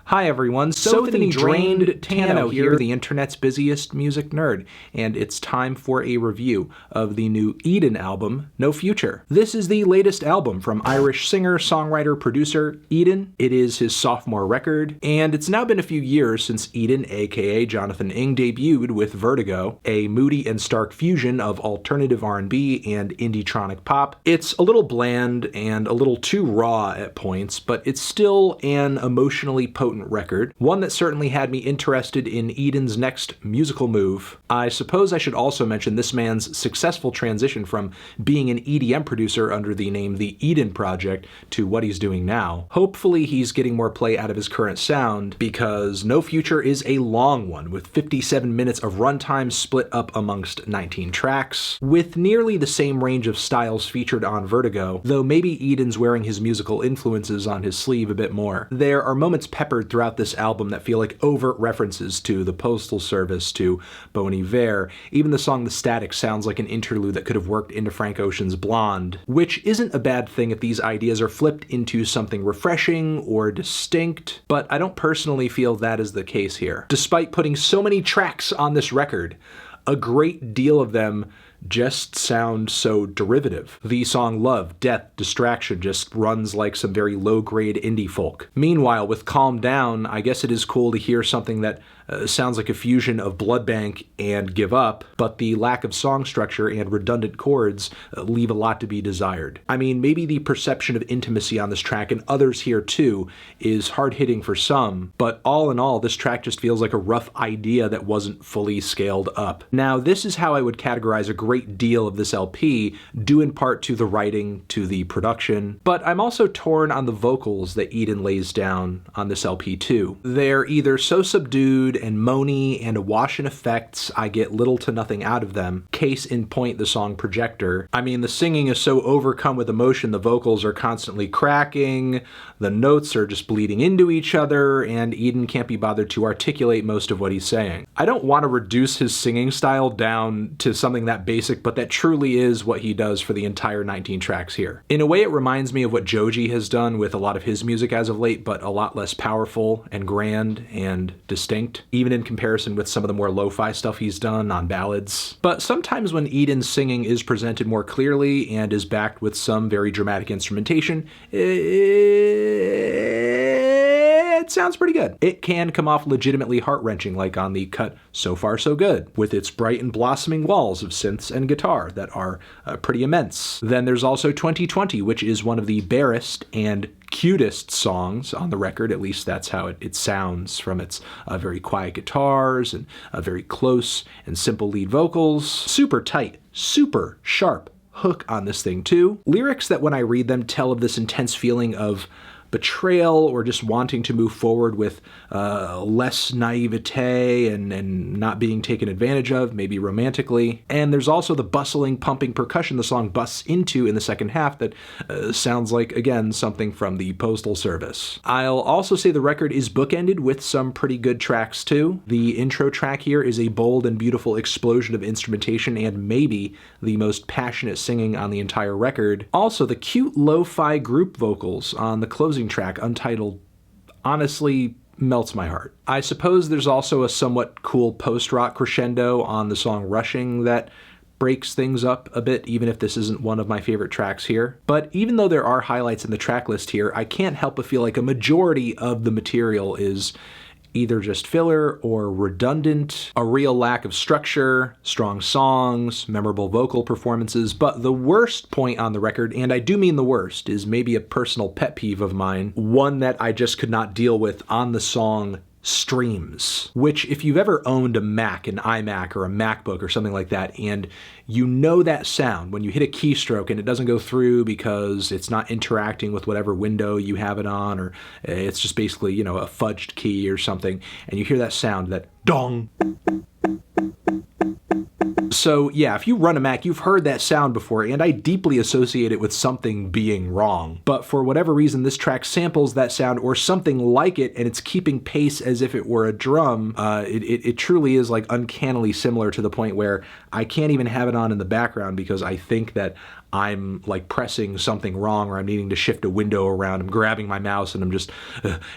Hi everyone, Sothany Drained Tano here, the internet's busiest music nerd, and it's time for a review of the new Eden album, No Future. This is the latest album from Irish singer, songwriter, producer Eden. It is his sophomore record, and it's now been a few years since Eden, aka Jonathan Ing, debuted with Vertigo, a moody and stark fusion of alternative R&B and indietronic pop. It's a little bland and a little too raw at points, but it's still an emotionally potent record, one that certainly had me interested in Eden's next musical move. I suppose I should also mention this man's successful transition from being an EDM producer under the name The Eden Project to what he's doing now. Hopefully he's getting more play out of his current sound, because No Future is a long one, with 57 minutes of runtime split up amongst 19 tracks, with nearly the same range of styles featured on Vertigo, though maybe Eden's wearing his musical influences on his sleeve a bit more. There are moments peppered throughout this album that feel like overt references to the Postal Service, to Bon Iver. Even the song The Static sounds like an interlude that could have worked into Frank Ocean's Blonde, which isn't a bad thing if these ideas are flipped into something refreshing or distinct, but I don't personally feel that is the case here. Despite putting so many tracks on this record, a great deal of them just sound so derivative. The song Love, Death, Distraction just runs like some very low-grade indie folk. Meanwhile, with Calm Down, I guess it is cool to hear something that sounds like a fusion of Blood Bank and Give Up, but the lack of song structure and redundant chords leave a lot to be desired. I mean, maybe the perception of intimacy on this track, and others here too, is hard-hitting for some, but all in all, this track just feels like a rough idea that wasn't fully scaled up. Now, this is how I would categorize a great deal of this LP, due in part to the writing, to the production, but I'm also torn on the vocals that Eden lays down on this LP too. They're either so subdued and moany and awash in effects I get little to nothing out of them. Case in point, the song Projector. I mean, the singing is so overcome with emotion, the vocals are constantly cracking, the notes are just bleeding into each other, and Eden can't be bothered to articulate most of what he's saying. I don't want to reduce his singing style down to something that basic, but that truly is what he does for the entire 19 tracks here. In a way, it reminds me of what Joji has done with a lot of his music as of late, but a lot less powerful and grand and distinct, even in comparison with some of the more lo-fi stuff he's done on ballads. But sometimes when Eden's singing is presented more clearly and is backed with some very dramatic instrumentation, it sounds pretty good. It can come off legitimately heart-wrenching, like on the cut So Far So Good, with its bright and blossoming walls of synths and guitar that are pretty immense. Then there's also 2020, which is one of the barest and cutest songs on the record, at least that's how it sounds from its very quiet guitars and very close and simple lead vocals. Super tight, super sharp hook on this thing too. Lyrics that when I read them tell of this intense feeling of betrayal or just wanting to move forward with less naivete and not being taken advantage of, maybe romantically. And there's also the bustling, pumping percussion the song busts into in the second half that sounds like, again, something from the Postal Service. I'll also say the record is bookended with some pretty good tracks too. The intro track here is a bold and beautiful explosion of instrumentation and maybe the most passionate singing on the entire record. Also, the cute lo-fi group vocals on the closing track, Untitled, honestly melts my heart. I suppose there's also a somewhat cool post-rock crescendo on the song Rushing that breaks things up a bit, even if this isn't one of my favorite tracks here. But even though there are highlights in the track list here, I can't help but feel like a majority of the material is either just filler or redundant, a real lack of structure, strong songs, memorable vocal performances. But the worst point on the record, and I do mean the worst, is maybe a personal pet peeve of mine, one that I just could not deal with on the song Streams, which if you've ever owned a Mac, an iMac or a MacBook or something like that, and you know that sound when you hit a keystroke and it doesn't go through because it's not interacting with whatever window you have it on, or it's just basically, you know, a fudged key or something, and you hear that sound, that dong. So yeah, if you run a Mac, you've heard that sound before, and I deeply associate it with something being wrong. But for whatever reason, this track samples that sound or something like it, and it's keeping pace as if it were a drum. It truly is like uncannily similar to the point where I can't even have it on in the background because I think that I'm like pressing something wrong, or I'm needing to shift a window around. I'm grabbing my mouse and I'm just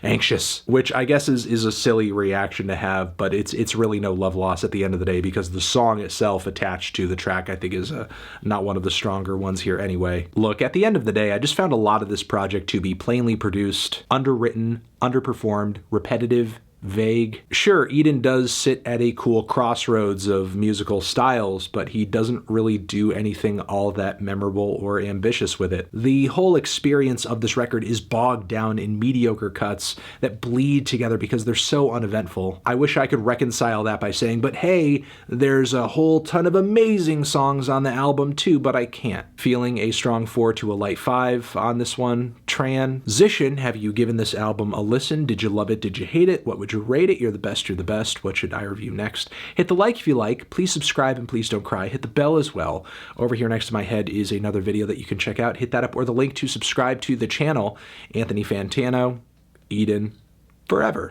anxious, which I guess is a silly reaction to have, but it's really no love loss at the end of the day, because the song itself attached to the track I think is not one of the stronger ones here anyway. Look, at the end of the day, I just found a lot of this project to be plainly produced, underwritten, underperformed, repetitive, vague. Sure, Eden does sit at a cool crossroads of musical styles, but he doesn't really do anything all that memorable or ambitious with it. The whole experience of this record is bogged down in mediocre cuts that bleed together because they're so uneventful. I wish I could reconcile that by saying, but hey, there's a whole ton of amazing songs on the album too, but I can't. Feeling a strong 4 to a light 5 on this one. Transition, have you given this album a listen? Did you love it? Did you hate it? What would you rate it? You're the best, you're the best. What should I review next? Hit the like if you like. Please subscribe and please don't cry. Hit the bell as well. Over here next to my head is another video that you can check out. Hit that up, or the link to subscribe to the channel. Anthony Fantano, Eden, forever.